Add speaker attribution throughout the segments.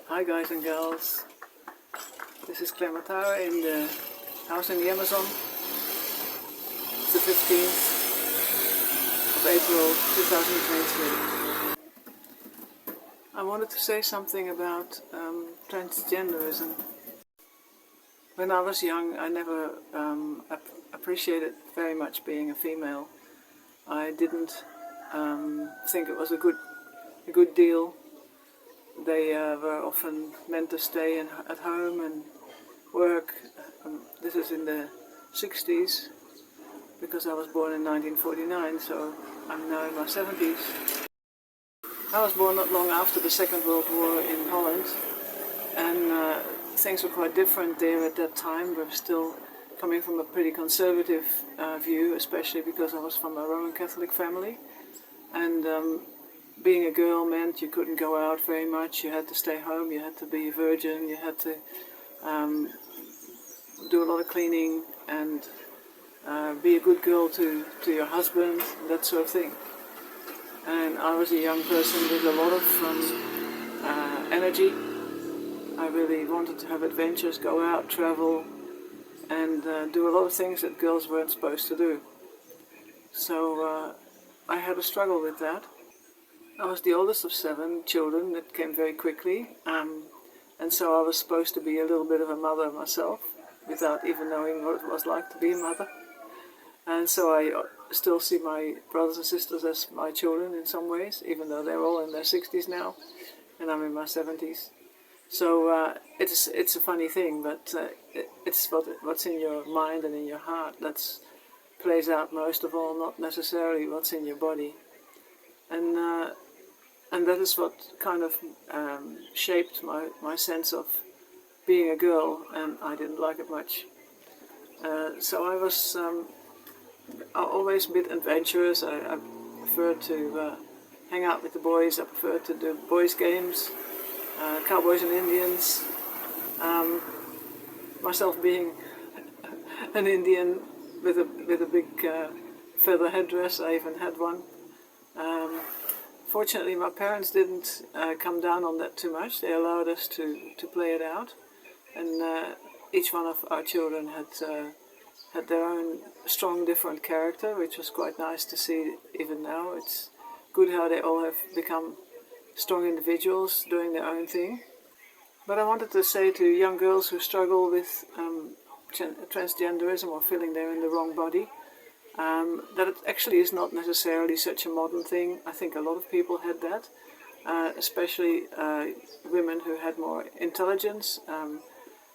Speaker 1: Hi guys and girls, this is Claire Matara in the house in the Amazon. It's the 15th of April 2023. I wanted to say something about transgenderism. When I was young, I never appreciated very much being a female. I didn't think it was a good deal. They were often meant to stay at home and work. This is in the 60s, because I was born in 1949, so I'm now in my 70s. I was born not long after the Second World War in Holland, and things were quite different there at that time. We were still coming from a pretty conservative view, especially because I was from a Roman Catholic family, and being a girl meant you couldn't go out very much. You had to stay home, you had to be a virgin, you had to do a lot of cleaning and be a good girl to your husband, that sort of thing. And I was a young person with a lot of energy. I really wanted to have adventures, go out, travel, and do a lot of things that girls weren't supposed to do. So I had a struggle with that. I was the oldest of 7 children. That came very quickly, and so I was supposed to be a little bit of a mother myself, without even knowing what it was like to be a mother. And so I still see my brothers and sisters as my children in some ways, even though they're all in their 60s now, and I'm in my 70s. So it's a funny thing, but it's what's in your mind and in your heart that plays out most of all, not necessarily what's in your body. And that is what kind of shaped my sense of being a girl, and I didn't like it much. So I was always a bit adventurous. I preferred to hang out with the boys. I preferred to do boys' games, cowboys and Indians. Myself being an Indian with a big feather headdress, I even had one. Fortunately, my parents didn't come down on that too much. They allowed us to play it out, and each one of our children had their own strong, different character, which was quite nice to see. Even now, it's good how they all have become strong individuals doing their own thing. But I wanted to say to young girls who struggle with transgenderism or feeling they're in the wrong body, that it actually is not necessarily such a modern thing. I think a lot of people had that, especially women who had more intelligence,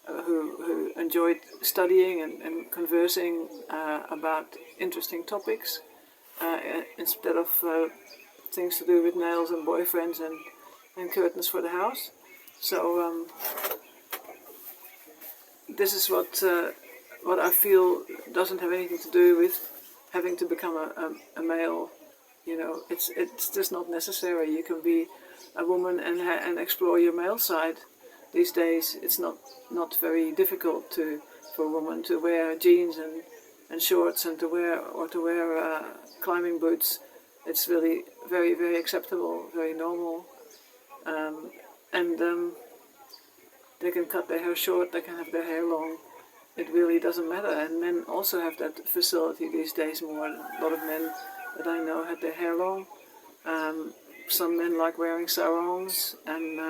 Speaker 1: who enjoyed studying and conversing about interesting topics, instead of things to do with nails and boyfriends and curtains for the house. So this is what I feel doesn't have anything to do with having to become a male. You know, it's just not necessary. You can be a woman and explore your male side. These days, it's not very difficult for a woman to wear jeans and shorts and to wear climbing boots. It's really very, very acceptable, very normal, and they can cut their hair short. They can have their hair long. It really doesn't matter, and men also have that facility these days more. A lot of men that I know had their hair long. Some men like wearing sarongs, and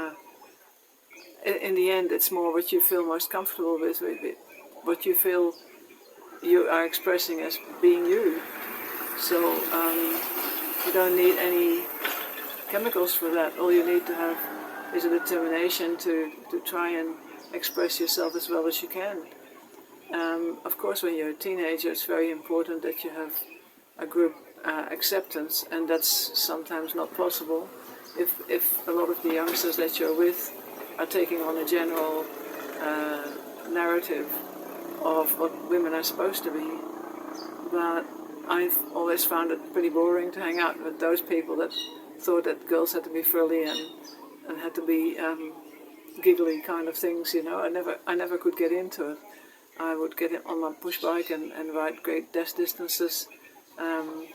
Speaker 1: in the end it's more what you feel most comfortable with what you feel you are expressing as being you. So you don't need any chemicals for that. All you need to have is a determination to try and express yourself as well as you can. Of course, when you're a teenager, it's very important that you have a group acceptance, and that's sometimes not possible if a lot of the youngsters that you're with are taking on a general narrative of what women are supposed to be. But I've always found it pretty boring to hang out with those people that thought that girls had to be frilly and had to be giggly kind of things. You know, I never could get into it. I would get on my push bike and ride great distances, and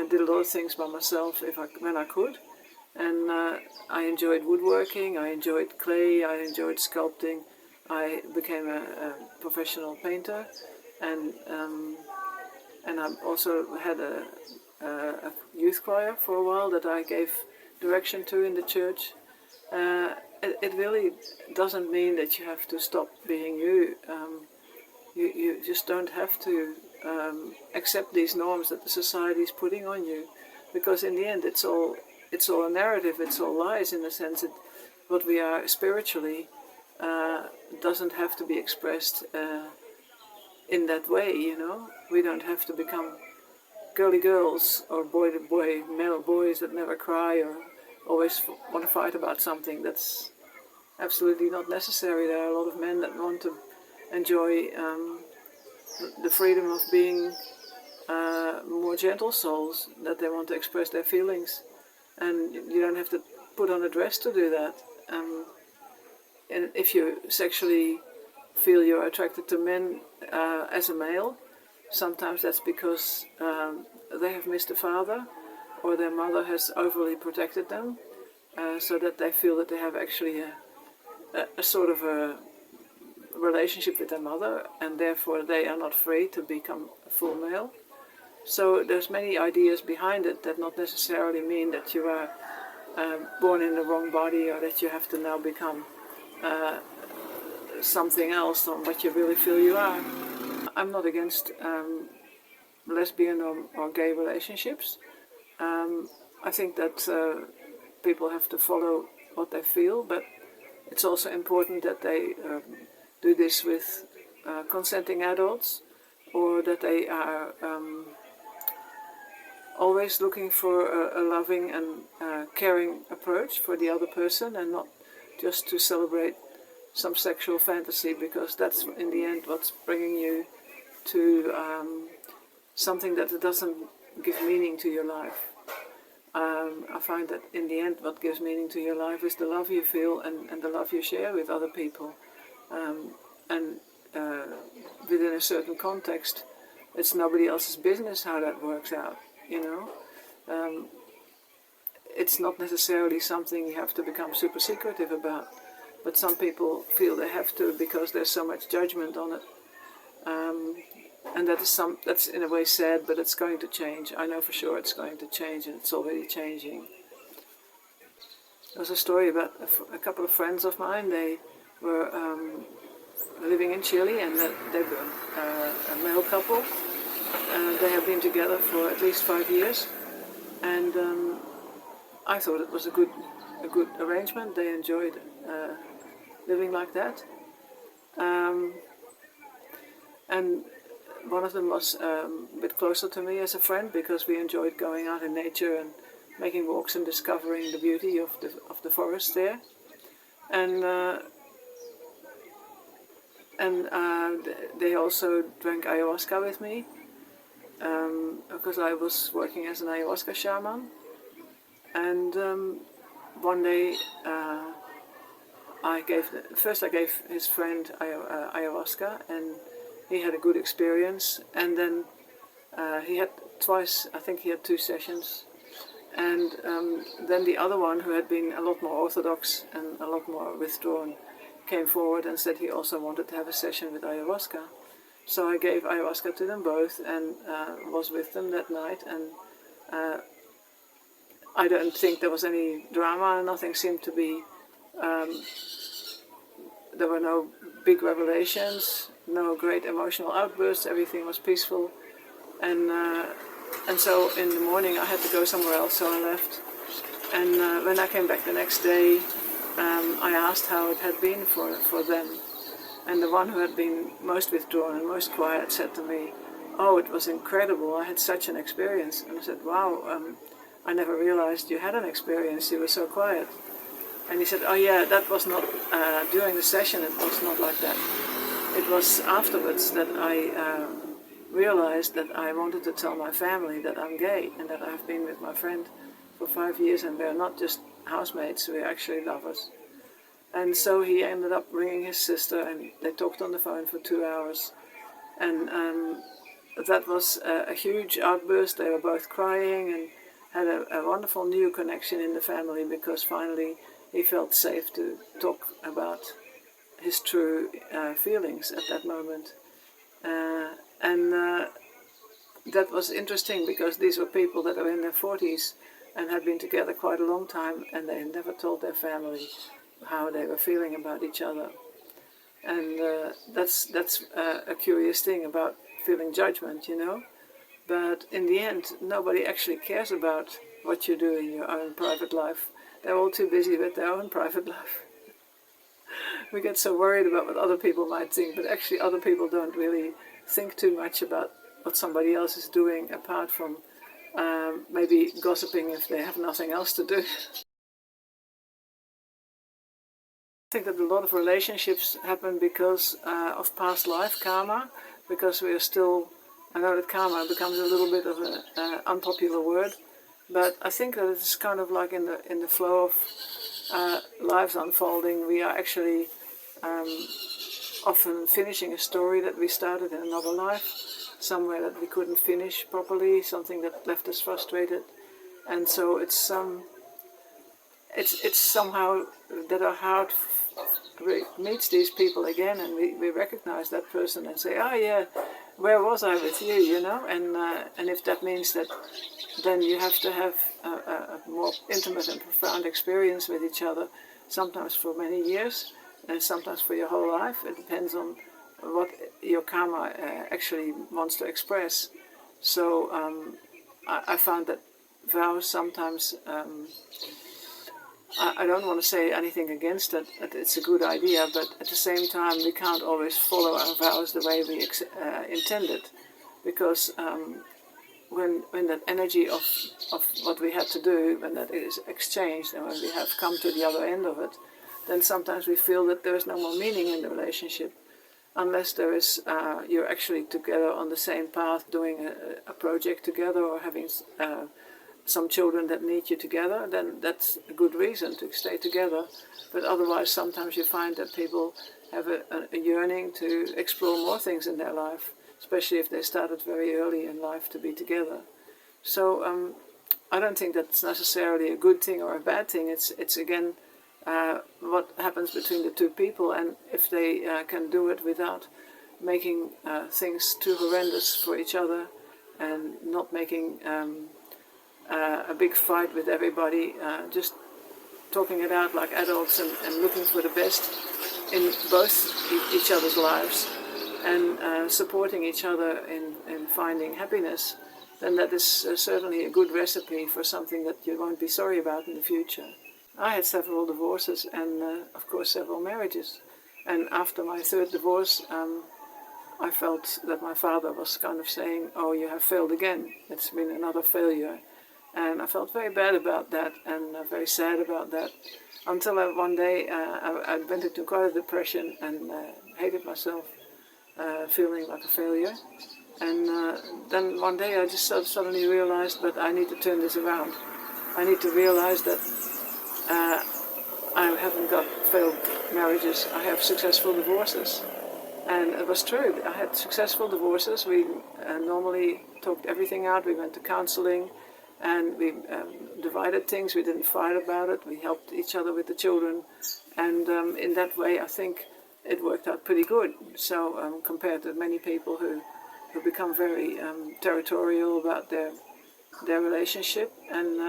Speaker 1: did a lot of things by myself when I could. And I enjoyed woodworking, I enjoyed clay, I enjoyed sculpting. I became a professional painter, and I also had a youth choir for a while that I gave direction to in the church. It really doesn't mean that you have to stop being you. You just don't have to accept these norms that the society is putting on you, because in the end it's all a narrative, it's all lies, in the sense that what we are spiritually doesn't have to be expressed in that way. We don't have to become girly girls or boy to boy, male boys that never cry or always want to fight about something. That's absolutely not necessary. There are a lot of men that want to enjoy the freedom of being more gentle souls, that they want to express their feelings, and you don't have to put on a dress to do that. And if you sexually feel you're attracted to men as a male, sometimes that's because they have missed a father, or their mother has overly protected them, so that they feel that they have actually a sort of a relationship with their mother, and therefore they are not free to become a full male. So there's many ideas behind it that not necessarily mean that you are born in the wrong body, or that you have to now become something else than what you really feel you are. I'm not against lesbian or gay relationships. I think that people have to follow what they feel, but it's also important that they do this with consenting adults, or that they are always looking for a loving and caring approach for the other person, and not just to celebrate some sexual fantasy, because that's in the end what's bringing you to something that doesn't give meaning to your life. I find that in the end what gives meaning to your life is the love you feel and the love you share with other people. And within a certain context, it's nobody else's business how that works out, It's not necessarily something you have to become super secretive about, but some people feel they have to because there's so much judgment on it. And that's in a way sad, but it's going to change. I know for sure it's going to change, and it's already changing. There was a story about a couple of friends of mine. They were living in Chile, and they were a male couple. They have been together for at least 5 years, and I thought it was a good arrangement. They enjoyed living like that, and one of them was a bit closer to me as a friend, because we enjoyed going out in nature and making walks and discovering the beauty of the forest there. And they also drank ayahuasca with me, because I was working as an ayahuasca shaman. And one day I gave his friend ayahuasca, and he had a good experience. And then he had twice, I think he had 2 sessions. And then the other one, who had been a lot more orthodox and a lot more withdrawn, came forward and said he also wanted to have a session with ayahuasca. So I gave ayahuasca to them both, and was with them that night. And I don't think there was any drama. Nothing seemed to be. There were no big revelations, no great emotional outbursts. Everything was peaceful, and so in the morning I had to go somewhere else, so I left. And when I came back the next day, I asked how it had been for them, and the one who had been most withdrawn and most quiet said to me, "Oh, it was incredible. I had such an experience." And I said, "Wow, I never realized you had an experience. You were so quiet." And he said, "Oh yeah, that was not during the session. It was not like that. It was afterwards that I realized that I wanted to tell my family that I'm gay, and that I've been with my friend for 5 years, and we're not just housemates, we're actually lovers." And so he ended up ringing his sister, and they talked on the phone for 2 hours. And that was a huge outburst. They were both crying, and had a wonderful new connection in the family, because finally he felt safe to talk about his true feelings at that moment. And that was interesting, because these were people that were in their 40s and had been together quite a long time, and they had never told their family how they were feeling about each other. And that's a curious thing about feeling judgment, you know. But in the end, nobody actually cares about what you do in your own private life. They're all too busy with their own private life. We get so worried about what other people might think, but actually other people don't really think too much about what somebody else is doing, apart from maybe gossiping if they have nothing else to do. I think that a lot of relationships happen because of past life karma, because we are still, I know that karma becomes a little bit of an unpopular word, but I think that it's kind of like in the flow of lives unfolding, we are actually often finishing a story that we started in another life, somewhere that we couldn't finish properly, something that left us frustrated. And so it's somehow that our heart meets these people again, and we recognize that person and say, oh yeah, where was I with you, you know? And if that means that then you have to have a more intimate and profound experience with each other, sometimes for many years, and sometimes for your whole life. It depends on what your karma actually wants to express. So I found that vows sometimes, I don't want to say anything against it, that it's a good idea, but at the same time we can't always follow our vows the way we intended, because when that energy of what we had to do, when that is exchanged and when we have come to the other end of it, then sometimes we feel that there is no more meaning in the relationship, unless there is you're actually together on the same path, doing a project together, or having some children that need you together. Then that's a good reason to stay together. But otherwise, sometimes you find that people have a yearning to explore more things in their life, especially if they started very early in life to be together. So I don't think that's necessarily a good thing or a bad thing. It's again what happens between the two people, and if they can do it without making things too horrendous for each other, and not making a big fight with everybody, just talking it out like adults, and looking for the best in both each other's lives, and supporting each other in finding happiness, then that is certainly a good recipe for something that you won't be sorry about in the future. I had several divorces and, of course, several marriages. And after my third divorce, I felt that my father was kind of saying, oh, you have failed again. It's been another failure. And I felt very bad about that, and very sad about that, until one day I went into quite a depression and hated myself, feeling like a failure. And then one day I just suddenly realized that I need to turn this around. I need to realize that I haven't got failed marriages, I have successful divorces. And it was true, I had successful divorces. We normally talked everything out, we went to counseling, and we divided things, we didn't fight about it, we helped each other with the children, and in that way I think it worked out pretty good. So compared to many people who become very territorial about their relationship, and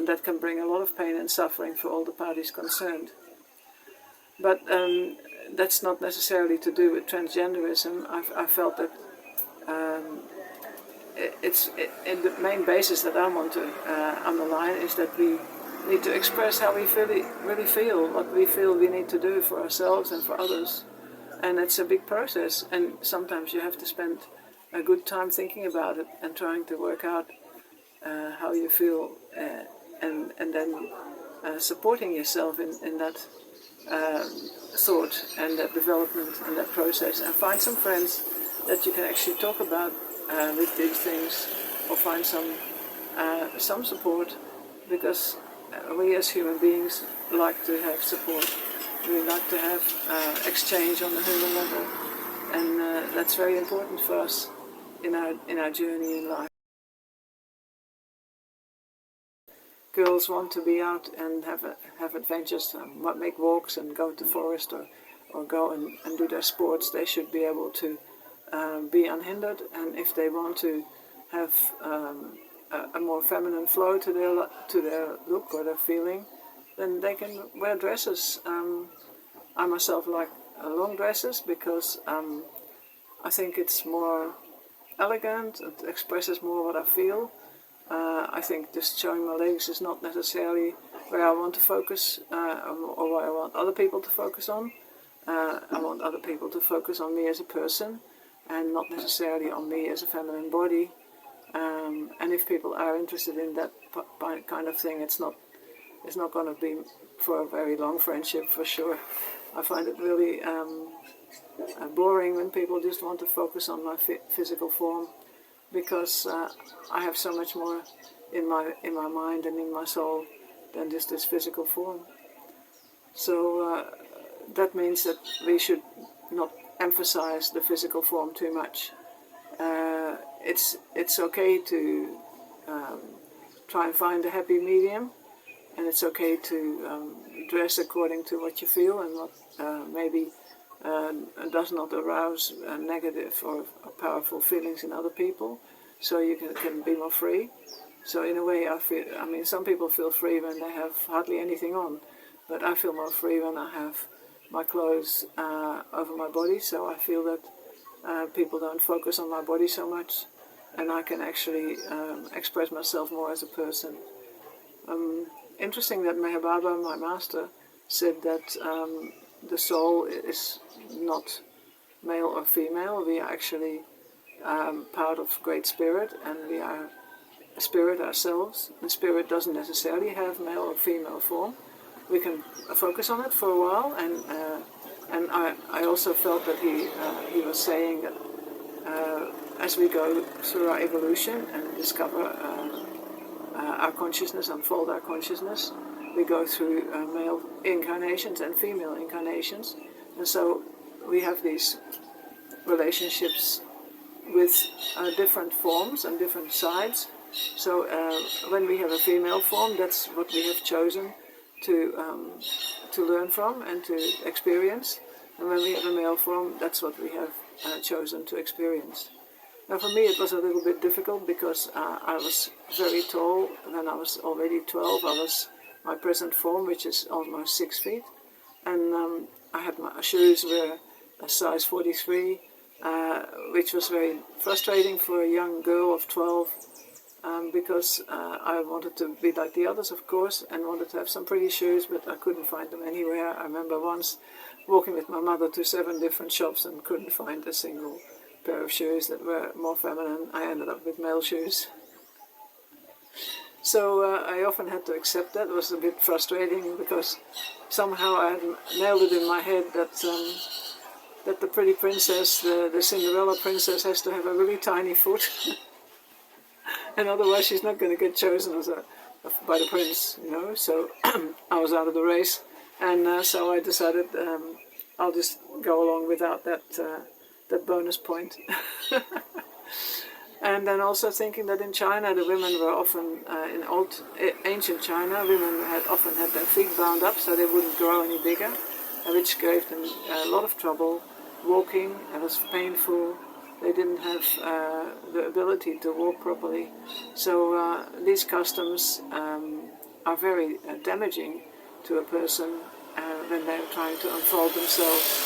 Speaker 1: that can bring a lot of pain and suffering for all the parties concerned. But that's not necessarily to do with transgenderism. I felt that the main basis that I want to underline is that we need to express how we really feel, what we feel we need to do for ourselves and for others. And it's a big process, and sometimes you have to spend a good time thinking about it and trying to work out how you feel, and then supporting yourself in that thought and that development and that process, and find some friends that you can actually talk about with these things, or find some support, because we as human beings like to have support. We like to have exchange on the human level, and that's very important for us in our journey in life. girls want to be out and have adventures, make walks and go to forest or go and do their sports, they should be able to be unhindered. And if they want to have a more feminine flow to their look or their feeling, then they can wear dresses. I myself like long dresses because I think it's more elegant, it expresses more what I feel. I think just showing my legs is not necessarily where I want to focus or where I want other people to focus on. I want other people to focus on me as a person and not necessarily on me as a feminine body. And if people are interested in that kind of thing, it's not going to be for a very long friendship for sure. I find it really boring when people just want to focus on my physical form, because I have so much more in my mind and in my soul than just this physical form. So that means that we should not emphasize the physical form too much. It's okay to try and find a happy medium, and it's okay to dress according to what you feel and what maybe does not arouse negative or powerful feelings in other people, so you can be more free. So in a way, I mean, some people feel free when they have hardly anything on, but I feel more free when I have my clothes over my body, so I feel that people don't focus on my body so much, and I can actually express myself more as a person. Interesting that Meher Baba, my master, said that the soul is not male or female. We are actually part of Great Spirit, and we are a spirit ourselves. And spirit doesn't necessarily have male or female form. We can focus on it for a while, and I also felt that he was saying that as we go through our evolution and discover our consciousness, unfold our consciousness, we go through male incarnations and female incarnations, and so we have these relationships with different forms and different sides. So when we have a female form, that's what we have chosen to learn from and to experience, and when we have a male form, that's what we have chosen to experience. Now for me it was a little bit difficult because I was very tall when I was already 12. I was my present form, which is almost 6 feet, and I had my shoes were a size 43, which was very frustrating for a young girl of 12, because I wanted to be like the others, of course, and wanted to have some pretty shoes, but I couldn't find them anywhere. I remember once walking with my mother to 7 different shops and couldn't find a single pair of shoes that were more feminine. I ended up with male shoes. So I often had to accept that. It was a bit frustrating because somehow I had nailed it in my head that that the pretty princess, the Cinderella princess, has to have a really tiny foot, and otherwise she's not going to get chosen as by the prince, you know. So I was out of the race, and so I decided I'll just go along without that bonus point. And then also thinking that in China the women were often, in ancient China, women often had their feet bound up so they wouldn't grow any bigger, which gave them a lot of trouble walking. It was painful. They didn't have the ability to walk properly. So these customs are very damaging to a person when they're trying to unfold themselves.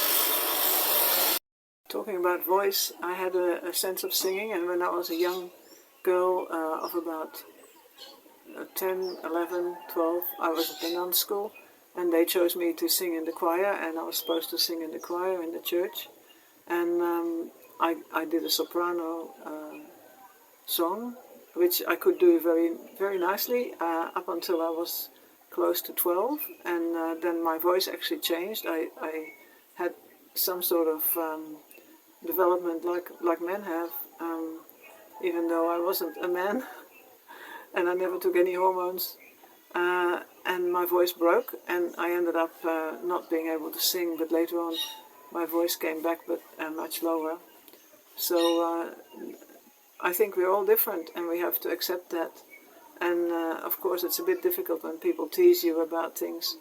Speaker 1: Talking about voice, I had a sense of singing, and when I was a young girl of about 10, 11, 12, I was at the nun school, and they chose me to sing in the choir, and I was supposed to sing in the choir in the church. And I did a soprano song, which I could do very, very nicely up until I was close to 12, and then my voice actually changed. I had some sort of development like men have, even though I wasn't a man and I never took any hormones, and my voice broke, and I ended up not being able to sing, but later on my voice came back, but much lower. So I think we're all different, and we have to accept that, And of course it's a bit difficult when people tease you about things,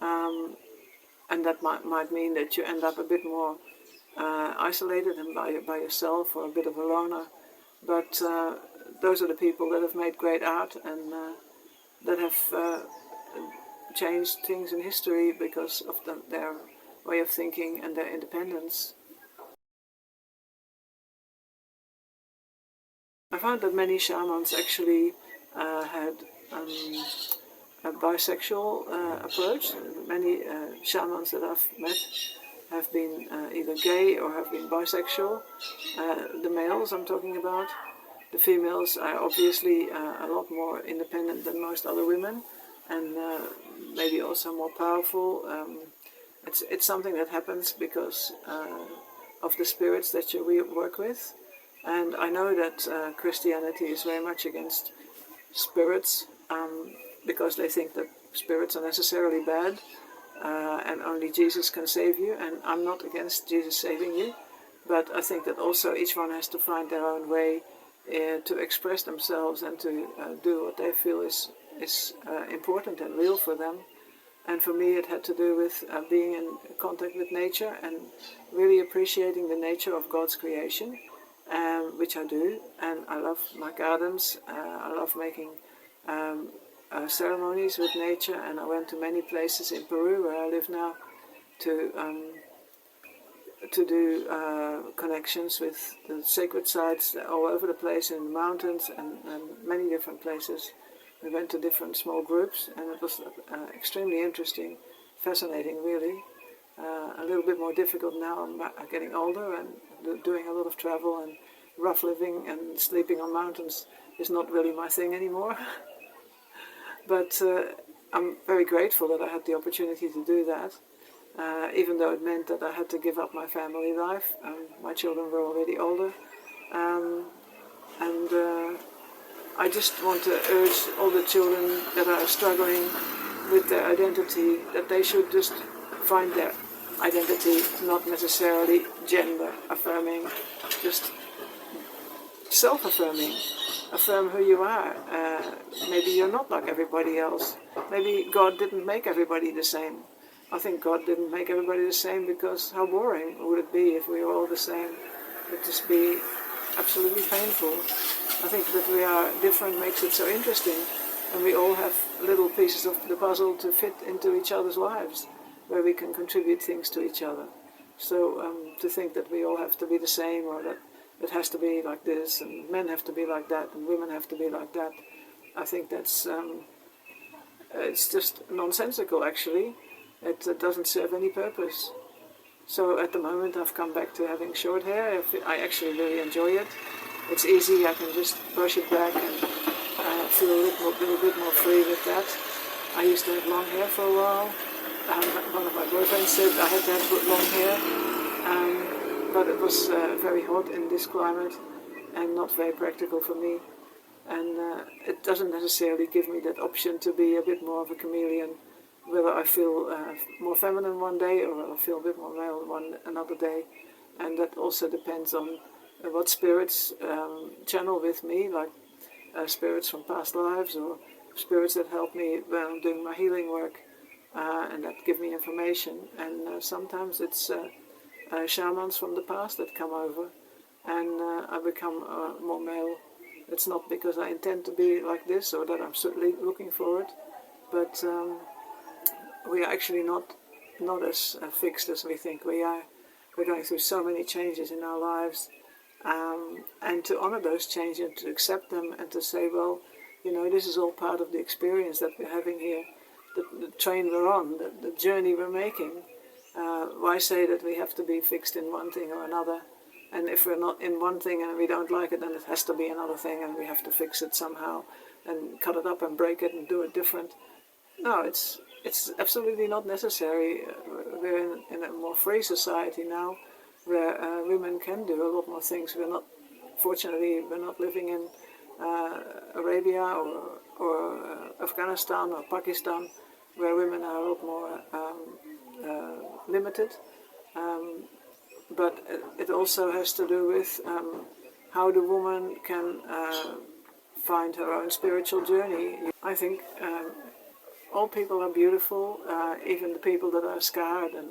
Speaker 1: and that might mean that you end up a bit more isolated and by yourself, or a bit of a loner. But those are the people that have made great art, and that have changed things in history because of their way of thinking and their independence. I found that many shamans actually had a bisexual approach. Many shamans that I've met have been either gay or have been bisexual. The males I'm talking about. The females are obviously a lot more independent than most other women, and maybe also more powerful. It's something that happens because of the spirits that you work with. And I know that Christianity is very much against spirits, because they think that spirits are necessarily bad, and only Jesus can save you. And I'm not against Jesus saving you, but I think that also each one has to find their own way to express themselves and to do what they feel is important and real for them. And for me it had to do with being in contact with nature and really appreciating the nature of God's creation, which I do. And I love my gardens, I love making ceremonies with nature, and I went to many places in Peru, where I live now, to do connections with the sacred sites all over the place, in the mountains and many different places. We went to different small groups, and it was extremely interesting, fascinating really. A little bit more difficult now. I'm getting older and doing a lot of travel, and rough living and sleeping on mountains is not really my thing anymore. But I'm very grateful that I had the opportunity to do that, even though it meant that I had to give up my family life. My children were already older, and I just want to urge all the children that are struggling with their identity that they should just find their identity, not necessarily gender affirming, just self-affirming. Affirm who you are. Maybe you're not like everybody else. Maybe God didn't make everybody the same. I think God didn't make everybody the same because how boring would it be if we were all the same? It would just be absolutely painful. I think that we are different makes it so interesting, and we all have little pieces of the puzzle to fit into each other's lives, where we can contribute things to each other. So to think that we all have to be the same, or that it has to be like this, and men have to be like that, and women have to be like that, I think that's it's just nonsensical actually. It doesn't serve any purpose. So at the moment I've come back to having short hair. I actually really enjoy it. It's easy, I can just brush it back and feel a little bit more free with that. I used to have long hair for a while. One of my boyfriends said I had to have long hair, but it was very hot in this climate and not very practical for me. And it doesn't necessarily give me that option to be a bit more of a chameleon, whether I feel more feminine one day or I feel a bit more male another day. And that also depends on what spirits channel with me, like spirits from past lives, or spirits that help me when I'm doing my healing work, and that give me information. And sometimes it's shamans from the past that come over, and I become more male. It's not because I intend to be like this or that I'm certainly looking for it, but we are actually not as fixed as we think we are. We're going through so many changes in our lives, and to honor those changes, and to accept them, and to say, well, you know, this is all part of the experience that we're having here, the train we're on, the journey we're making. Why say that we have to be fixed in one thing or another? And if we're not in one thing and we don't like it, then it has to be another thing, and we have to fix it somehow and cut it up and break it and do it different. No, it's absolutely not necessary. We're in a more free society now, where women can do a lot more things. Fortunately, we're not living in Arabia or Afghanistan or Pakistan, where women are a lot more limited. But it also has to do with how the woman can find her own spiritual journey. I think all people are beautiful, even the people that are scarred and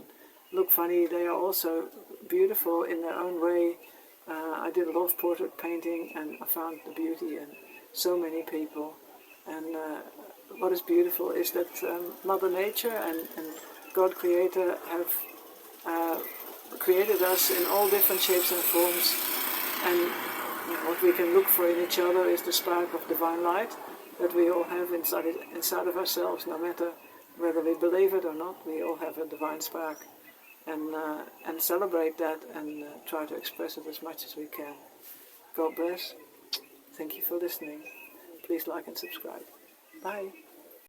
Speaker 1: look funny, they are also beautiful in their own way. I did a lot of portrait painting and I found the beauty in so many people. And what is beautiful is that Mother Nature and God Creator have created us in all different shapes and forms. And what we can look for in each other is the spark of divine light that we all have inside of ourselves, no matter whether we believe it or not. We all have a divine spark, and celebrate that and try to express it as much as we can. God bless. Thank you for listening. Please like and subscribe. Bye.